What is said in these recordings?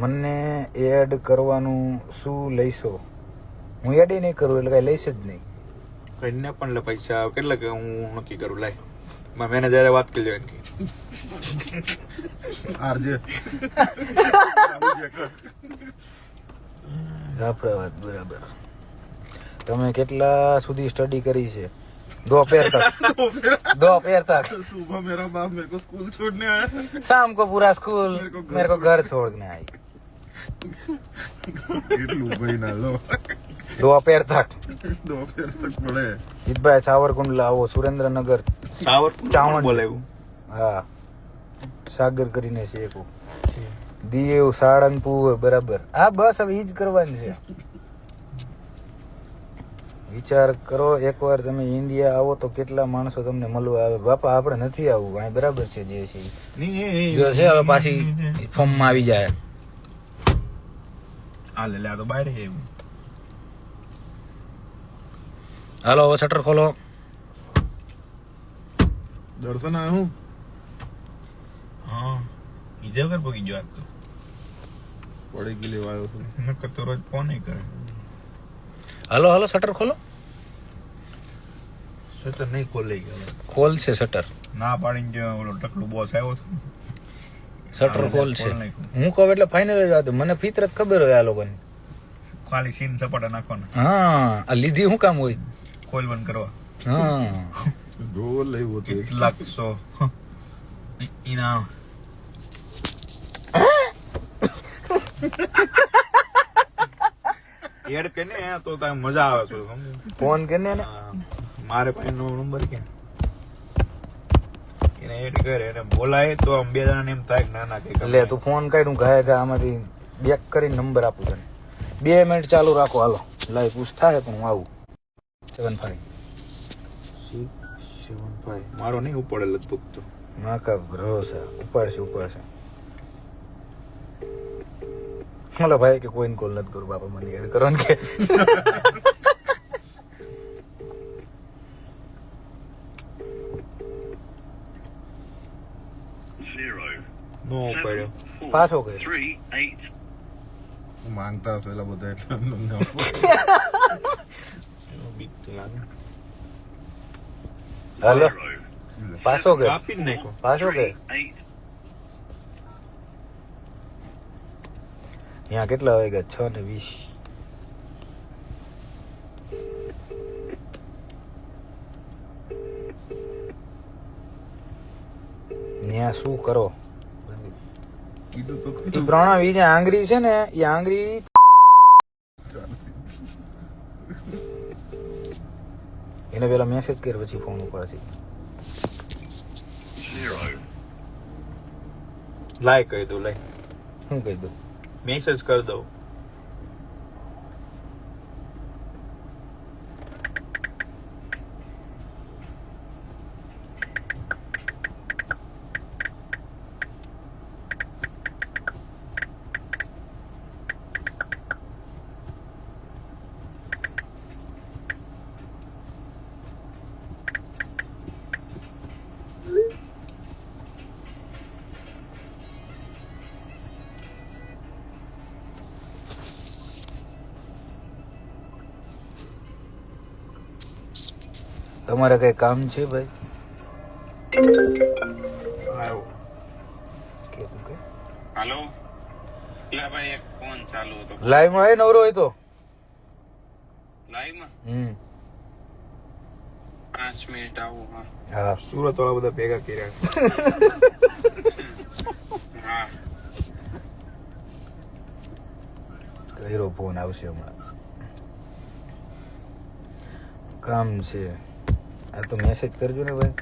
મને એડ કરવાનું શું લઈશો? હું એડ નહીં કરું એટલે કાંઈ લઈશ જ નહીં. કઈને પણ લે પૈસા કેટલા કે હું નક્કી કરું લાય મારા મેનેજરે વાત કરી લેવાની આરજે જાફરાબાદ બરાબર. તમે કેટલા સુધી સ્ટડી કરી છે? दोपहर तक. सुबह मेरा बाप मेरे को स्कूल छोड़ने आया, शाम को पूरा स्कूल मेरे को घर छोड़ने आई. भाई ना लो दोपहर तक. दोपहर तक पड़े. જીતભાઈ સાવરકુંડલા આવો, સુરેન્દ્રનગર ચાવણ બોલે એવું હા સાગર કરીને છે એક દીવ સાળંગપુર બરાબર. હા બસ હવે ઈ જ કરવાની છે. વિચાર કરો એકવાર તમે ઇન્ડિયા આવો તો કેટલા માણસો તમને મળવા આવે. બાપા આપણે નથી આવવું અહીં બરાબર છે જે છે જો છે હવે પાછી ફોર્મમાં આવી જાય. આ લે આ તો બહાર છે એવું. હાલો હવે શટર ખોલો. दर्शन आया हूँ. હા ઈજે વગર પગી ગયો આજ તો पढ़े के लिए आयो हूँ. નકર તો રોજ ફોન નહીં કરે હાલો હાલો શટર ખોલો. શટર નહીં ખોલે ગયો ખોલ છે શટર. ના પાડીને જો ઓલો ટકલું બોસ આવ્યો છે શટર ખોલ છે. હું કહું એટલે ફાઇનલ જ હતું. મને ફિતરત ખબર હોય આ લોકોની. ખાલી સીન સપાટા નાખવાના હા આ લીધી શું કામ હોય? ખોલ બંધ કરવા હા ढोल नहीं वो तो કેટલાક સો ઇનામ એડ કે ને તો તારે મજા આવે છે સમજો. ફોન કરીને ને હા, મારે પાસે નો નંબર કે એને એડ કરે એને બોલાય તો આમ બે જણાને એમ થાય કે ના ના કે લે તું ફોન કાઢ. હું ઘાય ઘા આમાંથી બેક કરીને નંબર આપું તને. 2 મિનિટ ચાલુ રાખો. હાલો લાઈ પૂછ થાય પણ હું આવું. 75 મારો નહીં ઉપડે લગભગ તો માકા ભરોસા ઉપાડશે ઉપાડશે. બોલો ભાઈ કે કોઈને કોલ નથી કરું. બાપા મને એડ કરો ને કે નો ઉપાડ્યો પાછો કે मांगता पहला बताया था हमने. બીક તો લાગે હાલો પાછો કે કાપી જ નાખ્યો પાછો કે ત્યાં કેટલા વાગ્યા? 6:20. ત્યાં શું કરો? कीधु तो ઈ પ્રણવ ઈ જે આંગળી છે ને એ આંગળી એને પેલા મેસેજ કર પછી ફોન ઉપાડશે. લાય કહી દઉં લાય શું કહી દઉં? મેસેજ કરી દઉં તમારે કઈ કામ છે ભાઈ? આવ્યો કે તું કે हेलो ला भाई एक फोन चालू હતો લાઈવ માં નવરો હોય તો લાઈવ માં 5 મિનિટ આવું હા હા સુરત વાળા બધા ભેગા કર્યા હા કર્યો ફોન આવશે હમણાં. કામ છે આ તો મેસેજ કરજો ને ભાઈ.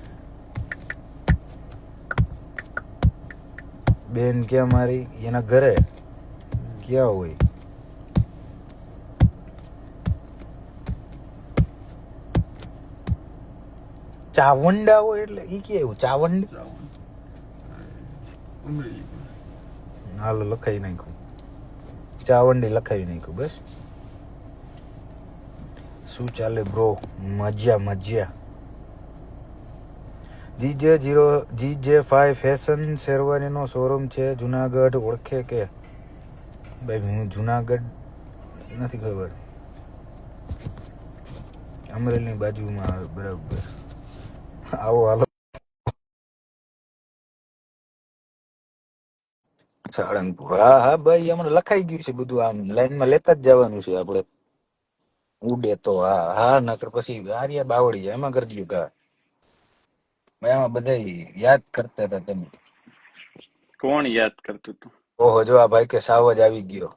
બેન ક્યાં મારી? એના ઘરે ક્યાં હોય? ચાવંડા હોય એટલે ઈ કે એવું ચાવંડ. उमरी હાલો લખાઈ નાખ્યું. ચાવંડી લખાવી નાખ્યું. બસ શું ચાલે બ્રો? મજા મજા. GJ5 ફેશન શેરવાનીનો શોરૂમ છે જુનાગઢ. ઓળખે કે ભાઈ હું જુનાગઢ નથી ખબર, અમરેલીની બાજુમાં આવે બરાબર. આવો હાલો. સાળંગપુર, હા હા ભાઈ હમણાં લખાઈ ગયું છે બધું, આમ લાઈનમાં લેતા જ જવાનું છે આપણે. ઉડે તો હા હા, નકર પછી હારિયા બાવળી જાય, એમાં કરજો કા ભાઈ. આમાં બધા યાદ કરતા હતા તમે. કોણ યાદ કરતું હતું? ઓહો, જો આ ભાઈ કે સાવજ આવી ગયો.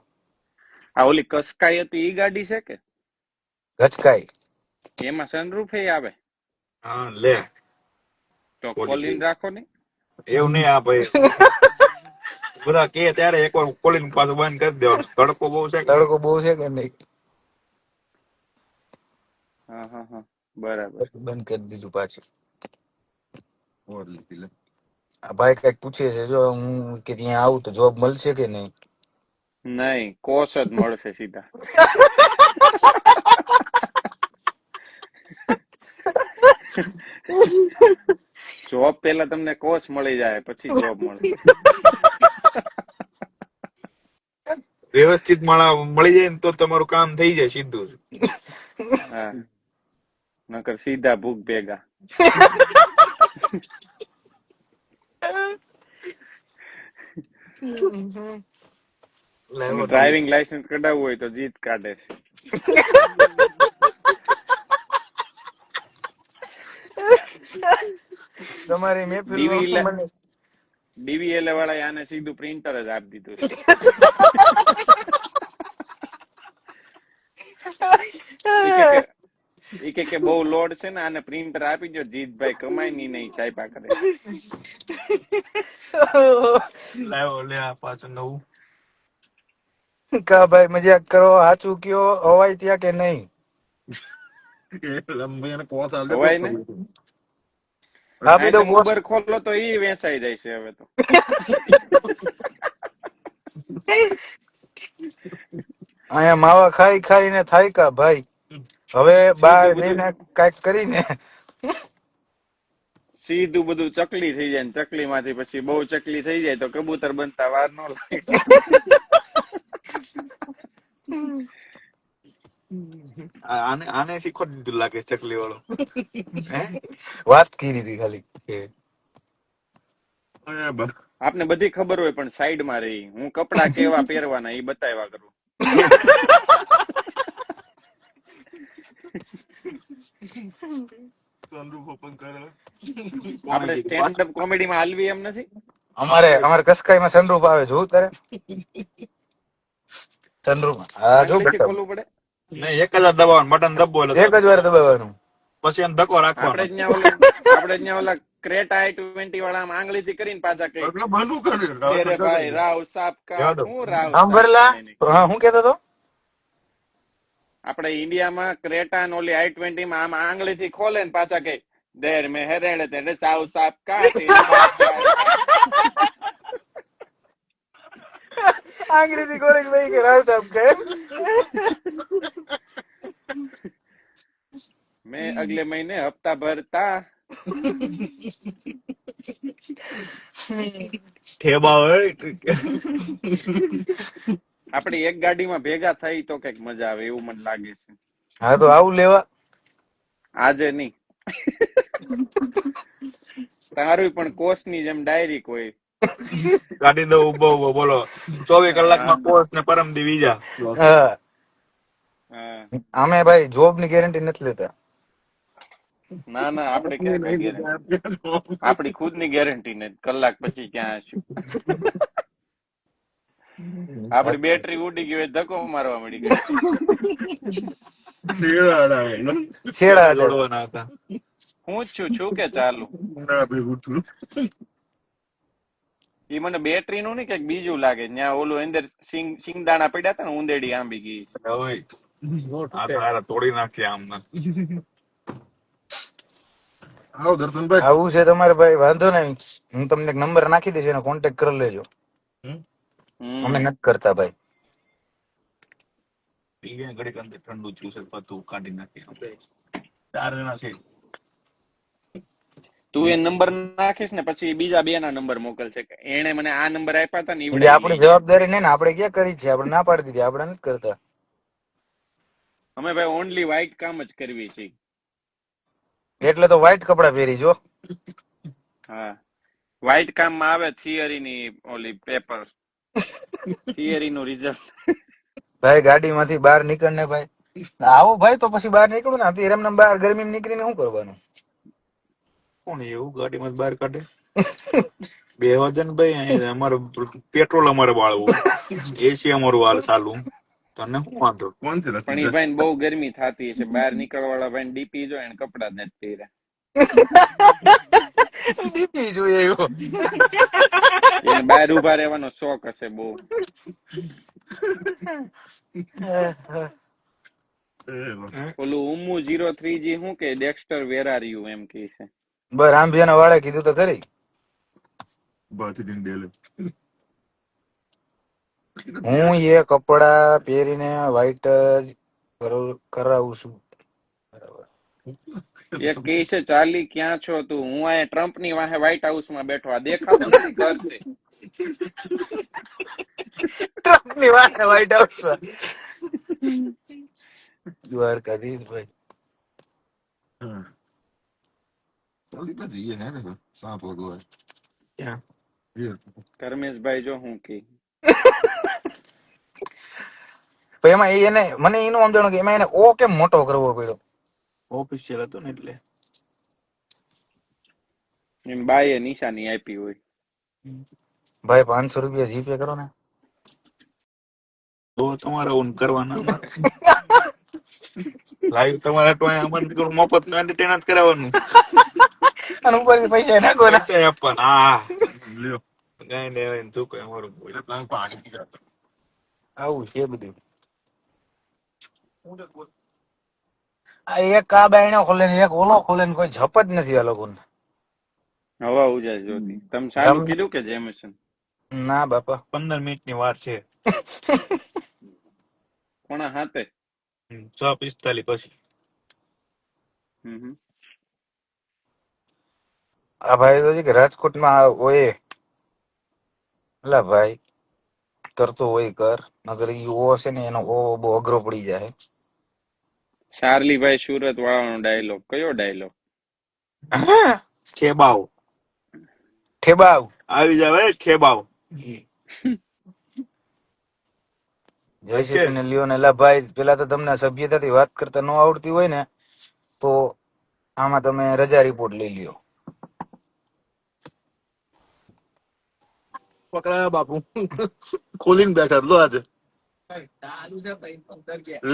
આ ઓલી કસકાઈ હતી ઈ ગાડી છે કે ગચકાઈ. એમાં સનરૂફ આવે? હા લે તો ઓલી ખોલીને જેવી. રાખો ને. એવું નહીં આ ભાઈ, બધા કે ત્યારે એકવાર ખોલીને પાછું બંધ કરી દેવાનું. તડકો બહુ છે કે તડકો બહુ છે કે નહીં? હા હા હા, બરાબર. બંધ કરી દીધું પાછું. ઓર લીધી લે. આ ભાઈ કઈક પૂછે છે, જો હું કે ત્યાં આવું તો જોબ મળશે કે નહીં? નહીં, કોસ જ મળશે સીધા. જોબ પેલા તમને કોસ મળી જાય, પછી જોબ મળશે. વ્યવસ્થિત મળી જાય ને તો તમારું કામ થઈ જાય સીધું. હા, નકર સીધા ભૂખ ભેગા. અને ડ્રાઇવિંગ લાયસન્સ કઢાવવું હોય તો જીત કાઢે છે. તમારી મહેફિલ મને ડીવીએલ વાળા આને સીધું પ્રિન્ટર જ આપી દીધું છે. ઈ કે બહુ લોડ છે ને, આને પ્રિન્ટર આપી દો, જીતભાઈ કમાય નહીં છાપા કરે. લાવો લે આ પાછું નવું. કા ભાઈ મજાક કરો, સાચું કયો, અવાય ત્યાં કે નહીં? લંબી અને કોસ આલ દે હવાય ને. આપી દો બોસ. ઉબર ખોલો તો ઈ વેચાઈ જાય છે હવે તો. અહીંયા માવા ખાઈ ખાઈને થાય કા ભાઈ, હવે બહાર જઈને કાંઈક કરીને સીધું બધું ચકલી થઈ જાય ને ચકલી માંથી પછી બહુ ચકલી થઈ જાય તો કબૂતર બનતા વાર ન લાગે. આને શીખો દીધું લાગે ચકલી વાળો. વાત કરી હતી ખાલી. આપને બધી ખબર હોય પણ સાઈડ માં રહી, હું કપડા કેવા પહેરવાના એ બતાવ્યા કરું. આપણે સ્ટેન્ડ અપ કોમેડી માં હાલવી એમ નથી. અમારે કસકાઈમાં સનરૂફ આવે, જોવું તારે સનરૂફ? હા જો આંગળીથી બેટા, ખોલવું પડે. નહીં, એક જ દબાવવાનું, બટન દબો એટલે એક જ વાર દબાવવાનું. પછી એમ ધક્કો રાખવાનો. આપણે ત્યાં ઓલા ક્રેટા i20 વાળા આંગળી થી કરીને પાછા કઈ અરે ભાઈ રાવ સાપ કા હું રાવ આમ ભરેલા. હા હું કેતો તો, આપણે ઇન્ડિયામાં ક્રેટા ને ઓલી i20 માં આમ આંગળી થી ખોલે ને પાછા કઈ દેર મેં હેરેડે તે સાવ સાપ કા આંગળી થી કોરે ભાઈ કે રાવ સાહેબ કે मैं अगले महीने हफ्ता भर था. ઠેબા હોય. આપણે એક ગાડીમાં ભેગા થઈ તો કઈક મજા આવે એવું મને લાગે છે. હા તો આવું લેવા આજે નહીં. તારું પણ કોસ ની જેમ ડાયરી કોઈ ગાડી દો ઉભો બોલો 24 કલાકમાં કોર્સ ને પરમદી વિઝા. હા હા. અમે ભાઈ જોબ ની ગેરંટી નથી લેતા. ના ના, આપણે ક્યાં કઈ ગેરંટી, આપણી ખુદ ની ગેરંટી ને કલાક પછી ક્યાં હશું. આપડી બેટરી ઉડી ગઈ હોય ધક્કો મારવા મળી ગઈ. છેડા દોડવાના હતા. હું જ છું કે ચાલુ ઈ મને બેટરી નું નહીં કઈક બીજું લાગે. ત્યાં ઓલું અંદર સિંગદાણા પડ્યા હતા ને ઉંદેડી આંબી ગઈ. તોડી નાખશે આમ. આવો દર્શનભાઈ, આવું છે તમારે ભાઈ, વાંધો નહીં, હું તમને નંબર નાખી દઈશ, એનો કોન્ટેક્ટ કરી લેજો. અમે નથી કરતા ભાઈ. ઘડીક અંદર ઠંડુ થયું છે, પાછું કાઢી નાખીએ. 4 જણા છે. તું એ નંબર નાખીશ ને પછી બીજા 2 ના નંબર મોકલશે કે એણે મને આ નંબર આપ્યા હતા ને એ ઈવડે ઈ આપણી લઈ જાય. જવાબદારી નહીં ને, આપણે ક્યાં કરી છે? આપણે ના પાડી દીધી, આપણે નથી કરતા. અમે ભાઈ ઓનલી વ્હાઈટ કામ જ કરવી છે. એટલે તો વ્હાઈટ કપડા પહેરી જો. હા, વ્હાઈટ કામ માં આવે થિયરી ની ઓલી પેપર, થિયરી નું રિઝલ્ટ. ભાઈ ગાડીમાંથી બહાર નીકળ ને ભાઈ. આવું ભાઈ તો પછી બહાર નીકળું ને. અત્યારે એમને બહાર ગરમીમાં નીકળીને શું કરવાનું? કોણ એવું ગાડીમાં બહાર કાઢે? બે વજન ભાઈ અહીં અમારે પેટ્રોલ અમારે વાળવું, એસી અમારું વાળ ચાલુ, તને શું વાંધો? કોણ છે પણ રચિન એ ભાઈ બહુ ગરમી થતી છે, બહાર નીકળવા વાળા ભાઈ ડીપી જો એને કપડા જ નથી પહેર્યા. ડીપી જોઈએ એવો. એને બહાર ઉભા રહેવાનો શોખ હશે બહુ. ઓલું ઉમ્મુ 03G શું કે ડેક્સ્ટર વેર આર યુ એમ કે છે. બસ આંબિયાના વાળે કીધું તો ખરી. બાથી દિન ડેલે હું એ કપડા પહેરીને વ્હાઈટ જ કરાવું છું. એક કે છે ચાર્લી ક્યાં છો તું? હું આ ટ્રમ્પ ની વાહે વ્હાઈટ હાઉસ માં બેઠો, આ દેખાતું નથી ઘર છે. ટ્રમ્પની વાળે વ્હાઈટ હાઉસમાં. દ્વારકાધીશ ભાઈ. ચાલી ના જઈએ હે ને સાપ વગવા ક્યાં? ધર્મેશભાઈ જો હું કે પણ એમાં એને મને એનું સમજાણું કે એમાં એને ઓ કેમ મોટો કરવો પડ્યો? ઓફિશિયલ હતો ને એટલે. એમ બાઈએ નિશાની આપી હોય. ભાઈ 500 રૂપિયા જીપે કરો ને. તો તમારે ઓન કરવાના લાઈવ તમારે તો અમારે મફત નું એન્ટરટેન જ કરાવવાનું, અને ઉપરથી પૈસા નાખવાના. પૈસા આપવાના. હા, લ્યો કઈ ને શું કઈ અમારું એટલે પ્લાન પાણી જતો આવું છે બધું. આ એક આ બાયણો ખોલે ને એક ઓલો ખોલે ને કોઈ જપ જ નથી આ લોકોને. હવા ઉજાય જોતી. તમે ચાલુ કીધું કે જેમસન? ના બાપા 15 મિનિટની વાર છે. કોના હાથે? 6:45 પછી. આ ભાઈ તો છે કે રાજકોટમાં હોય એલા ભાઈ કરતો હોય કર, નગર ઈ ઓ છે ને એનો ઓ બહુ અઘરો પડી જાય. ચાર્લીભાઈ સુરત વાળાનો ડાયલોગ કયો ડાયલોગ? ખેબાવ ઠેબાવ આવી જાવ, ખેબાવ. જય શ્રી કૃષ્ણ લ્યો ને. એલા ભાઈ પેલા તો તમને સભ્યતાથી વાત કરતા ન આવડતી હોય ને તો આમાં તમે રજા રિપોર્ટ લઈ લ્યો. પકડાયા બાપુ ખોલીને બેઠા લો આજે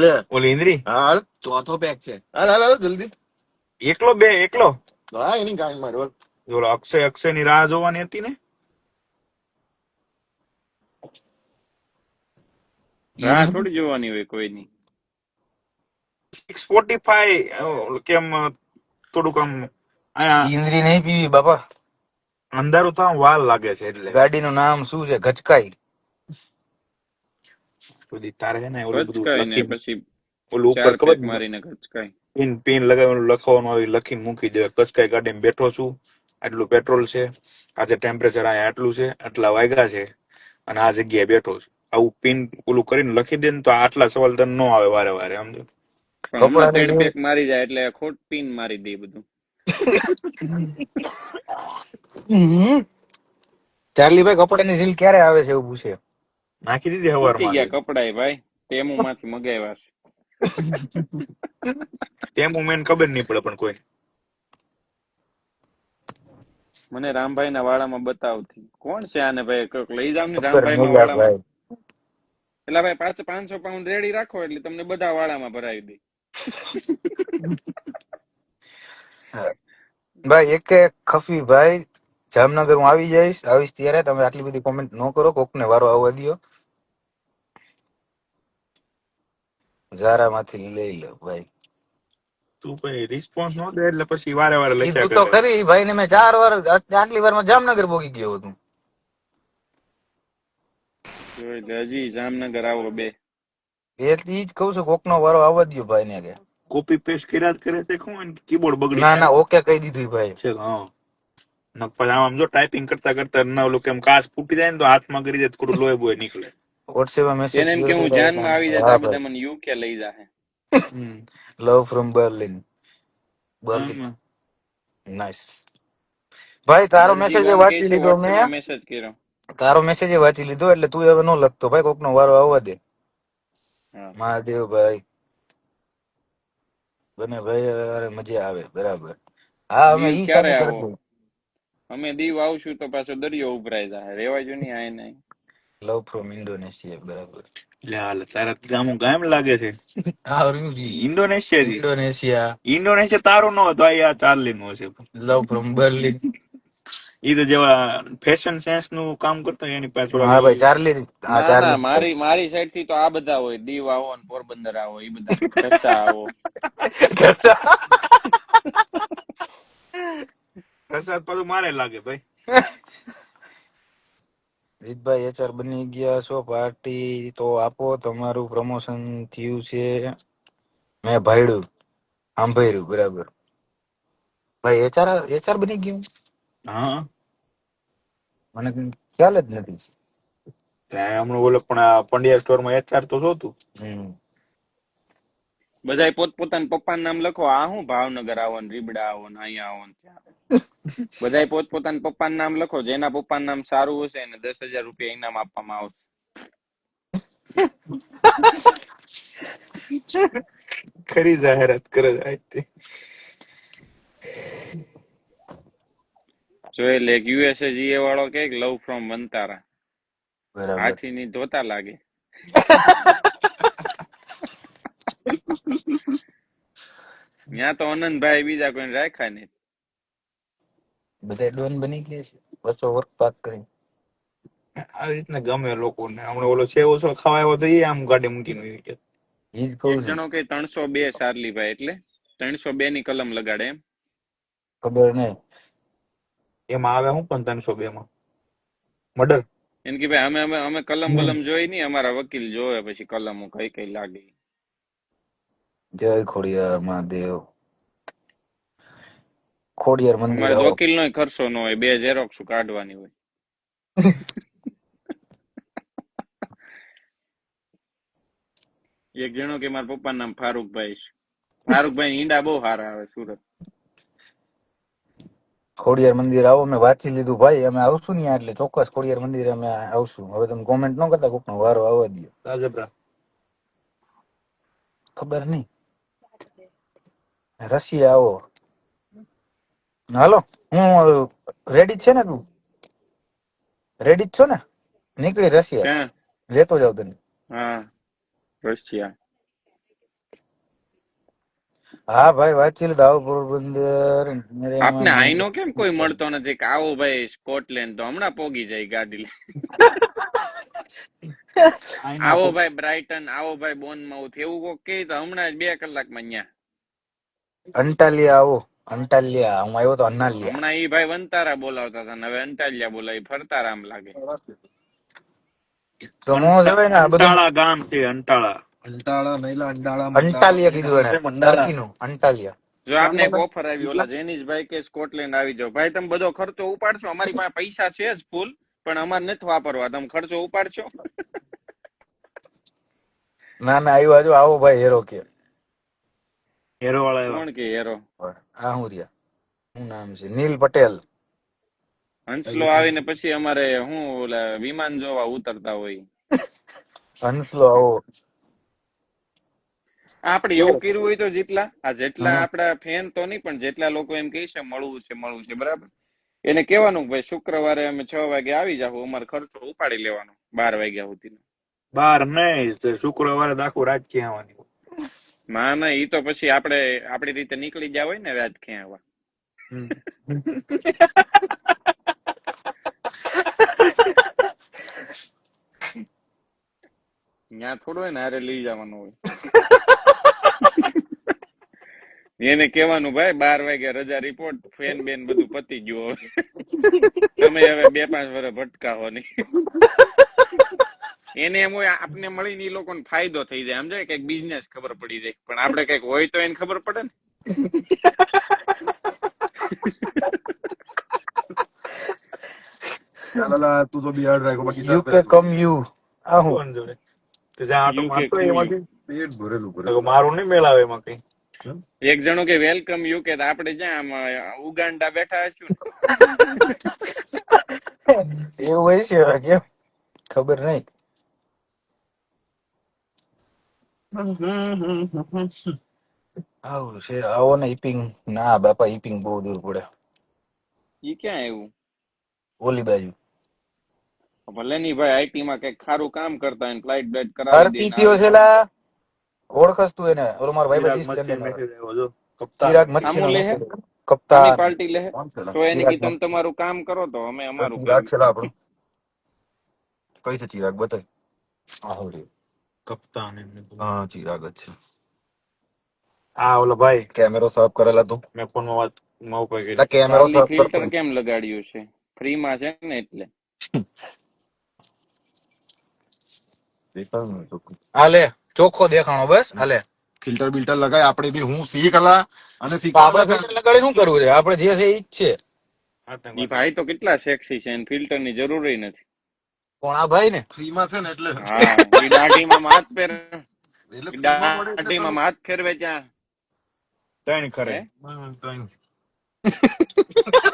લે ઓલી ઇન્દ્રી હા હાલ ચોથો પેક છે. હાલ હાલ હાલ જલ્દી એકલો હા એની ગાડી મારવા ઓલો અક્ષય ની રાહ જોવાની હતી ને. રાહ થોડી જોવાની હોય કોઈની. 6:45 કેમ થોડુંક આમ અહીંયા ઇન્દ્રી નહીં પીવી બાપા. અંધારું થવા વાર લાગે છે એટલે. ગાડીનું નામ શું છે? ગચકાઈ. બધી તારે છે ને ઓલું બધું ગચકાઈ ને લખીને પછી ઓલું ઉપર 4 ખબર પેક ને મારીને ગચકાઈ. પિન લગાવેલું લખવાનું આવી લખીને મૂકી દે. કચકાઈ ગાડીમાં બેઠો છું, આટલું પેટ્રોલ છે, આજે ટેમ્પરેચર અહીંયા આટલું છે, આટલા વાગ્યા છે અને આ જગ્યાએ બેઠો છું. આવું પિન ઓલું કરીને લખી દે ને તો આટલા સવાલ તને ન આવે વારે વારે. સમજો? પણ હમણાં કપડાની 3 પેક મારી જાય એટલે ખોટ પીન મારી દે બધું. ચાર્લીભાઈ કપડાની સીલ ક્યારે આવે છે એવું પૂછે. નાખી દીધી તૂટી હવારમાં. ગયા કપડાય ભાઈ, ટેમુ માંથી મગાવ્યા છે. તેમ મેન ખબર નહીં પડે પણ કોઈ. મને રામભાઈ ના વાળામાં બતાવતી કોણ છે આને ભાઈ કોઈક લઈ જાવ ને ખબર રામભાઈ ના નહીં વાળામાં. ભાઈ. એટલે ભાઈ 500 પાઉન્ડ રેડી રાખો એટલે તમને બધા વાળામાં ભરાવી દે. ભાઈ એક ખફી ભાઈ જામનગર હું આવીશ ત્યારે તમે આટલી બધી કોમેન્ટ ન કરો. કોકને વારો આવવા દો. ઝારા માંથી લઈ લો ભાઈ. તું કઈ રિસ્પોન્સ ન દે એટલે પછી વારે વારે લખ્યા કીધું તો કરે. ખરી ભાઈ ને મેં 4 વાર આટલી વારમાં જામનગર પોગી ગયો હતું. જોઈ લે હજી જામનગર આવો બે. એટલી જ કઉ છું કોકનો વારો આવવા દો ભાઈ ને કે. કોપી પેસ્ટ કર્યા જ કરે છે. શું કીબોર્ડ બગડી ના જાય ના ઓકે કહી દીધું ભાઈ. છે. હા, પછી આમ જો ટાઈપિંગ કરતા કરતા ના ઓલું કેમ કાચ ફૂટી જાય ને તો હાથમાં કરી દે તો થોડું લોહી બોય નીકળે. વોટ્સએપ મેસેજ એને એમ કે કર્યો હું છે જાનમાં આવી જાય તો હા આ બધા ભાઈ, મને યુકે લઈ જાહે. Hmm. Love from Berlin. Berlin, આમાં નાઇસ. ભાઈ તારો દરજી મેસેજ બોન કે વાંચી છે લીધો WhatsApp માં મેં, મેસેજ કર્યો. તારો મેસેજ વાંચી લીધો એટલે તું હવે નો લખતો ભાઈ, કોકનો વારો આવવા દે. હા મહાદેવ ભાઈ બને ભાઈ, અરે મજા આવે બરાબર. હા અમે દીવ ઈ ક્યારે ચાલુ કરી આવો? દઉં. અમે દીવ આવશું તો પાછો દરિયો ઉભરાઈ જાય, રેવાય જો નહીં આય નહીં. લવ ફ્રોમ ઇન્ડોનેશિયા બરાબર. એટલે હાલ તારા ગામું ગામ લાગે છે. હા રૂજી, ઇન્ડોનેશિયા થી ઇન્ડોનેશિયા. ઇન્ડોનેશિયા તારું ન હતો આ ચાર્લી નું હશે. લવ ફ્રોમ બર્લિન. ઈ તો જેવા ફેશન સેન્સ નું કામ કરતા હોય એની પાસે હા ભાઈ થોડા ચાર્લી, હા ના ના, ચાર્લી. મારી સાઈડ થી તો આ બધા હોય, દીવ આવો ને પોરબંદર આવો, એ બધા ઢસા આવો. પ્રસાદ પાછું મારે લાગે ભાઈ. રીતભાઈ એચઆર બની ગયા છો, પાર્ટી તો આપો, તમારું પ્રમોશન થયું છે. મેં ભાઈડું સાંભળ્યું બરાબર. ભાઈ એચઆર એચઆર બની ગયું, હા મને ખ્યાલ જ નથી. હમણાં ઓલો પણ આ પંડ્યા સ્ટોર માં એચઆર તો જોતું. હમ. બધાય પોતપોતાના પપ્પાનું નામ લખો. આ હું ભાવનગર આવો ને રીબડા આવો ને અહીંયા આવો ને ત્યાં. બધાય પોતપોતાના પપ્પાનું નામ લખો. જેના પપ્પાનું નામ સારું હશે એને 10,000 રૂપિયા ઇનામ આપવામાં આવશે. ખરી જાહેરાત કરે છે. જોઈ લે, યુએસએ જીએ વાળો કે લવ ફ્રોમ વંતારા, બરાબર. હાથી ની ધોતા લાગે. ત્યાં તો આનંદભાઈ બીજા કોઈ રાખ્યા નહીં. બધા ડોન બની ગયા છે, બસો વર્ક પાક કરી. આવી રીતના ગમે લોકોને. હમણાં ઓલો છે ઓછો ખાવા આવ્યો તો એ આમ ગાડી મૂકીને વહી ગયો. ઈ જ કહું એક છું. જણો કે 302 શાર્લીભાઈ, એટલે 302 ની કલમ લગાડે એમ. ખબર નહીં. એમાં આવે હું પણ 302 માં મર્ડર. એમ કે ભાઈ અમે અમે અમે કલમ બલમ જોઈ નહીં, અમારા વકીલ જોવે પછી કલમો કઈ કઈ લાગે. જય ખોડિયાર મહાદેવ. ખોડિયાર મંદિર અમારે તો આવો. વકીલ નો ખર્ચો ન હોય, 2 ઝેરોક્ષ કાઢવાની હોય. એક જણો કે મારા પપ્પાનું નામ ફારૂકભાઈ છે. ફારૂકભાઈ ઈંડા બહુ સારા આવે સુરત. ખોડિયાર મંદિર આવો, મેં વાંચી લીધું ભાઈ, અમે આવશું ને એટલે ચોક્કસ ખોડિયાર મંદિર અમે આવશું. હવે તમે કોમેન્ટ ન કરતા, કોકનો વારો આવવા દો. રાજપરા ખબર નહીં. રશિયા આવો. હાલો, હું રેડી છે ને? તું રેડી જ છો ને? નીકળી રશિયા ક્યાં? લેતો જાવ તને. હા, રશિયા. હા ભાઈ વાંચી લીધું. આવો પોરબંદર. આપને આઈનો કેમ કોઈ મળતો નથી કે આવો ભાઈ સ્કોટલેન્ડ, તો હમણાં પોગી જાય ગાડી લઈ. આવો ભાઈ બ્રાઇટન, આવો ભાઈ બોર્નમાઉથ, એવું કોક કે તો હમણાં જ 2 કલાકમાં ન્યા. અંટાલિયા આવો. અંટાલિયા હું આવ્યો તો અનાલિયા. હમણાં ઈ ભાઈ વંતારા બોલાવતા હતા ને હવે અંટાલિયા બોલાવી, ફરતા રામ લાગે. તો મો જવાય ને આ બધું. અંટાળા ગામ છે અંટાળા. અંટાળા નૈલા અંટાળા અંટાલિયા કીધું એને. ટર્કીનું અંટાલિયા. જો આપને એક ઓફર આવી, ઓલા જેનીશભાઈ કે સ્કોટલેન્ડ આવી જાવ. ભાઈ તમે બધો ખર્ચો ઉપાડશો, અમારી પાસે પૈસા છે જ ફૂલ, પણ અમારે નથી વાપરવા, તમે ખર્ચો ઉપાડશો. ના ના આવ્યો જો. આવો ભાઈ હેરો કે. હેરો વાળા કોણ કે હેરો? આ હું રહ્યા, શું નામ છે? નીલ પટેલ. હંસલો આવીને પછી અમારે હું ઓલા વિમાન જોવા ઉતરતા હોય. હંસલો આવો. આપણે એવું કર્યું હોય તો જેટલા આપડા ફેન તો નહીં, પણ જેટલા લોકો એમ કહે છે મળવું છે બરાબર, એને કહેવાનું કે ભાઈ શુક્રવારે અમે 6 વાગે આવી જાવ, અમારે ખર્ચો ઉપાડી લેવાનો 12 વાગ્યા સુધી. 12 નહીં, શુક્રવારે આખું રાત ક્યાં આવવાની. ના ઈ તો પછી આપણે આપડી રીતે નીકળી ગયા હોય ને રાત ક્યાં આવવા. ત્યાં થોડું હોય ને હારે લઈ જવાનું હોય. એને કહેવાનું ભાઈ 12 વાગે રજા રિપોર્ટ, ફેન બેન બધું પતી ગયું, હવે તમે હવે 2-5 વર્ષ ભટકાવો નહીં. એને એમ હોય આપને મળીને ઈ લોકોને ફાયદો થઈ જાય, સમજાય, કઈક બિઝનેસ ખબર પડી જાય. પણ આપણે કઈક હોય તો એને ખબર પડે ને. ચાલા તું તો બિહાર રાખો બાકી તાર યુકે કમ યુ આ હું કોણ જોડે તે જ્યાં આટો યુકે મારતો હોય કમ યુ. એમાંથી પેટ ભરેલું તો ભરેલું મારું નહીં મેળ આવે એમાં કઈ. હમ? એક જણો કે વેલકમ યુકે, તો આપણે જ્યાં આમ ઉગાન્ડા બેઠા હશું ને. એવું હોય છે હવે કેમ ખબર નહીં. આવું છે આવો ને ઈપિંગ ના બાપા ઈપિંગ બહુ દૂર પડે ઈ ક્યાં આવ્યું? ઓલી બાજુ ભલે ની ભાઈ આઈટી માં કઈક ખારું કામ કરતા હોય, ફ્લાઇટ બ્લાઇટ કરાવી અર્પી દઈને થયો આવી છે જાય. લા ઓળખસ તું એને ઓલો મારો ભાઈ ચિરાગ ઈસ્ટ મચ્છી લંડન મેસેજ આવ્યો જો કપ્તાન. ચિરાગ મચ્છી આમુ લે હે આની કપ્તાન પાર્ટી લે હે. કોણ છે લા? તો એને ચિરાગ કી તમે મચ્છી તમારું કામ કરો તો અમે અમારું ચિરાગ કરીએ. છે લા આપણો કઈ છે ચિરાગ બતાય આહોરી કપ્તાન એમને તો. હા ચિરાગ જ છે આ ઓલો ભાઈ કેમેરો સાફ કરેલા તું મેં ફોનમાં વાત માં ઉપર કરી. એટલે કેમેરો ચાર્લી સાફ ફિલ્ટર કરતો કેમ લગાડ્યું છે? ફ્રી માં છે ને એટલે. દેખાયું ને ચોખ્ખું. હાલે ચોખ્ખો દેખાણો બસ હાલે ફિલ્ટર બિલ્ટર લગાય આપણે બી હું શીખ કલા અને તો શીખવા આપણે ફિલ્ટર લગાડી શું કરવું છે આપણે જે છે ઈ જ છે ઈ આતંકવાદી. ભાઈ તો કેટલા સેક્સી છે, ફિલ્ટર ની જરૂર નથી. પણ આ ભાઈ ને ફ્રીમાં છે ને એટલે હા, ઈ દાઢીમાં હાથ ફેર, એટલે ફ્રીમાં મળે એટલે દાઢીમાં હાથ ફેરવે ત્યાં. ત્રણ ખરે હે? કઈ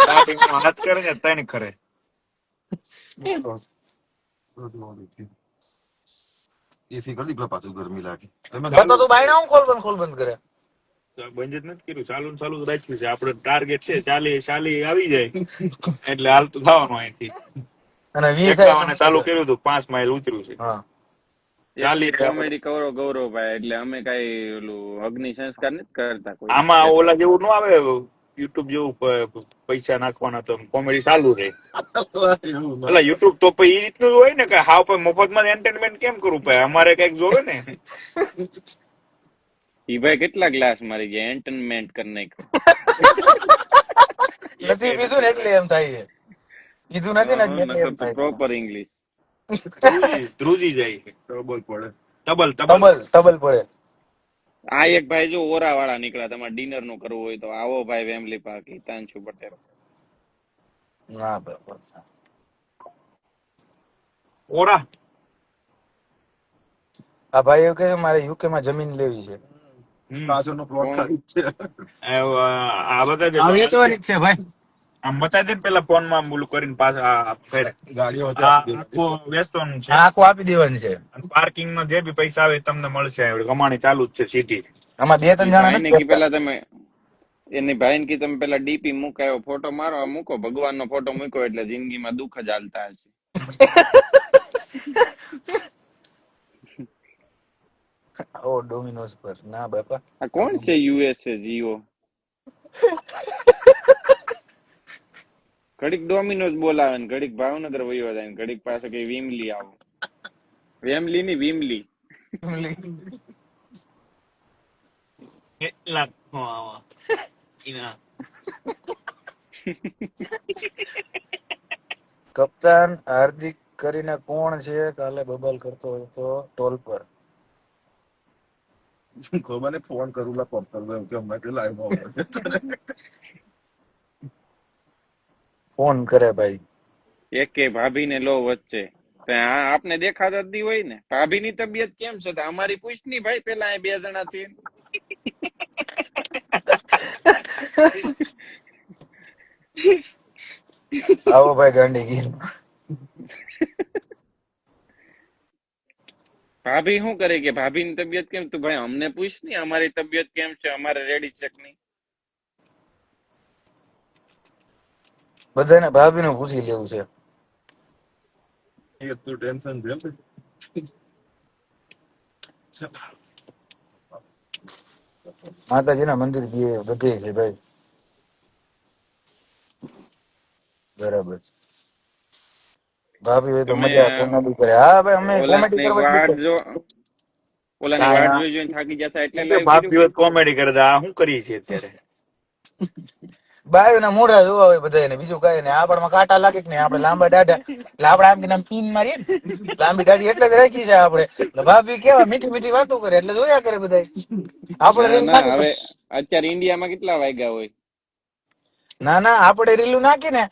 દાઢીમાં હાથ કરે ને ત્રણ ખરે. એસી કરી દીધું પાછું ગરમી લાગે તમે તો તું બાયણા હું ખોલ બંધ કરે બંધ જ નથી કર્યું, ચાલુ ને ચાલુ જ રાખ્યું છે. આપણે ટાર્ગેટ છે 40 આવી જાય એટલે હાલતું થવાનું અહીંથી. અને 20 એકાવાને ચાલુ થાય કર્યું હતું 5 માઇલ ઉતર્યું છે. હા 40 કોમેડી કરો ગૌરવભાઈ, એટલે અમે કઈ ઓલું અગ્નિ સંસ્કાર નથી કરતા કોઈ. આમાં ઓલા જેવું ન આવે યુટ્યુબ જેવું પૈસા નાખવાના તો કોમેડી ચાલુ રહે. એવું ના. એટલે યુટ્યુબ તો પછી એ રીતનું જ હોય ને કે હાવ મફતમાં એન્ટરટેનમેન્ટ કેમ કરવું ભાઈ, અમારે કઈક જોવે ને. ઈ ભાઈ કેટલા ગ્લાસ મારી ગયા, એન્ટરટેનમેન્ટ કરી નાખ્યું. નથી પીધું ને એટલે એમ થાય છે કીધું નથી ને એટલે એમ થાય પ્રોપર ઇંગ્લિશ. ધ્રુજી જાય છે. ડબલ પડે તબલ તબલ પડે આ એક ભાઈ જો ઓરા વાળા નીકળ્યા, તમારે ડિનર નું કરવું હોય તો આવો ભાઈ વેમલી પાર્ક, હિતાંશુ પટેલ. ના બાપા ઓરા આ ભાઈ એવું કહે છે, મારે યુકે માં જમીન લેવી છે કાચોનો પ્લોટ ખાલી જ છે આ બધા વેચવાની જ છે ભાઈ આમ બતાવી દે ને પેલા ફોન માં બોલું કરીને પાછા ગાડીઓ હતી આ આપી દેવાની. આખું વેચવાનું છે. આખું આપી દેવાની છે પાર્કિંગ માં જે બી પૈસા આવે એ તમને મળશે. કમાણી ચાલુ જ છે સીધી. આમાં 2-3 જણા ભાઈને નથી કી પેલા તમે એની ભાઈને કી તમે પેલા ડીપી મૂકાયો ફોટો મારો, મૂકો ભગવાન નો ફોટો મૂકો એટલે જિંદગીમાં દુઃખ જ હાલતા હશે. ઓ ડોમિનોઝ પર ના બાપા આ કોણ છે યુએસએ જીઓ? ઘડીક ડોમિનોઝ બોલાવે ને ઘડીક ભાવનગર વયો જાય ને ઘડીક પાસે કઈ વિમલી આવો. વેમલી ની વિમલી. કેટલાક કપ્તાન હાર્દિક કરીને કોણ છે કાલે બબલ કરતો હતો ટોલ પર ખબર ને ફોન કરું લા પર્સનલ કે હમણાં કે લાઈવ માં ફોન કરે ભાઈ એકે ભાભી ને લો વચ્ચે આપને દેખાતા જ નહીં હોય ને. ભાભી ની તબિયત કેમ છે? અમારી પૂછ ની ભાઈ, પેલા આ 2 જણા છે. આવો ભાઈ ગાંડી ગીર ભાભી શું કરે કે ભાભી ની તબિયત કેમ? તું ભાઈ અમને પૂછ ની અમારી તબિયત કેમ છે, અમારે રેડી છે કે નહીં. બધાને ભાભી નું પૂછી લેવું છે એટલું ટેન્શન છે માતાજીના મંદિર બધે છે ભાઈ બરાબર ભાભી હોય તો તમે મજા કોમેડી કરે હા ભાઈ અમે કોમેડી ઓલાની કરવા વાટ જ જો ઓલાની વાટ જોઈ જોઈને થાકી જતા એટલે લાઈવ ભાભી કોમેડી કરે આ શું કરીએ છીએ અત્યારે. બાયો ના મોઢા જોવા હોય બધાને બીજું કઈ નહીં આપણમાં કાંટા લાગે કે નહીં આપણે લાંબા દાઢા એટલે આપણે આમ કે આમ પીન મારીએ ને લાંબી દાઢી એટલે જ રાખી છે આપણે એટલે ભાભી કેવા મીઠી મીઠી વાતો કરે એટલે જોયા કરે બધા આપણે રીલ ના નાખી હવે અત્યારે ઇન્ડિયામાં કેટલા વાગ્યા હોય? ના આપણે રીલું નાખી ને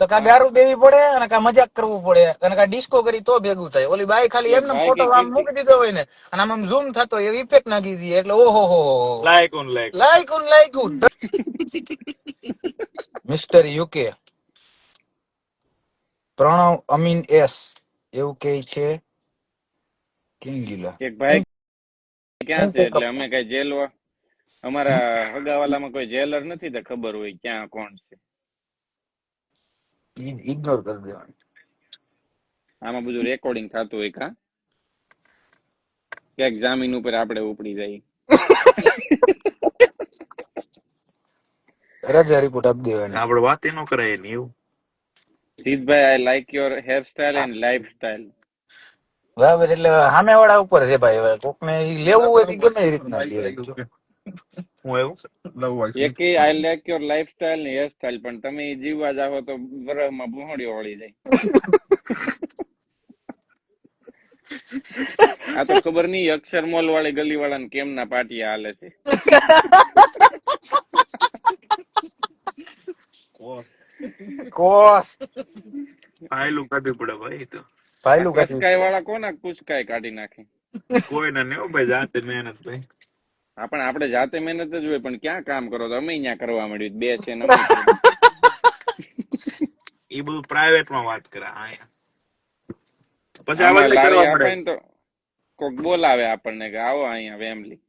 તો કા ગારું દેવી પડે અને કા મજાક કરવું પડે અને કા ડિસ્કો કરી તો ભેગું થાય. ઓલી બાઈ ખાલી એક એમને ભાઈ કે ફોટો આમ કીર્તિ મૂકી દીધો હોય ને અને આમ ઝૂમ થતો હોય એવી ઇફેક્ટ નાખી દઈએ એટલે ઓહો હો લાયક ઓન લાયક. લાઈકું મિસ્ટર યુકે પ્રણવ અમીન એસ એવું કે છે કિંગીલા. એક ભાઈ ક્યાં છે એટલે અમે કઈ જેલ અમારા હગાવાલામાં કોઈ જેલર નથી તો ખબર હોય ક્યાં કોણ છે. ઇગ્નોર કરી દેવાનું. આમાં બધું રેકોર્ડિંગ થતું હોય કા ક્યાંક જામીન ઉપર આપણે ઉપડી જાય. રજા રિપોર્ટ આપી દેવાની. આપણે વાત એનો કરાય નહીં એવું. Jitbhai I like your hairstyle and life style. બરાબર એટલે સામે વાળા ઉપર છે ભાઈ. હવે કોકને ઈ લેવું હોય તો ગમે એ રીતના લે. હું એવું એક I like your life style ને હેરસ્ટાઈલ પણ તમે ઈ જીવવા જાઓ તો વરહમાં ભૂંડીઓ વળી જાય. આ તો ખબર નહીં અક્ષર મોલ વાળી ગલી વાળાને કેમ ના પાટિયા હાલે છે. કોસ આયલું કાઢવી પડે ભાઈ તો. ફાઇલું કાઢી કસકાઈ વાળા કોના કુચકાઈ કાઢી નાખે. કોઈ ના નહીં ભાઈ, જાતે મહેનત ભાઈ. આપણે આપણે જાતે મહેનત જ હોય પણ ક્યાં કામ કરો તો અમે અહીંયા કરવા મળ્યું બે છે ને અમે કરીએ. એ બધું પ્રાઇવેટ માં વાત કરે અહીંયા. પછી આમાં આવા લારી કરવા આપે પડે. ને તો કોક બોલાવે આપણને કે આવો અહીંયા વેમલી.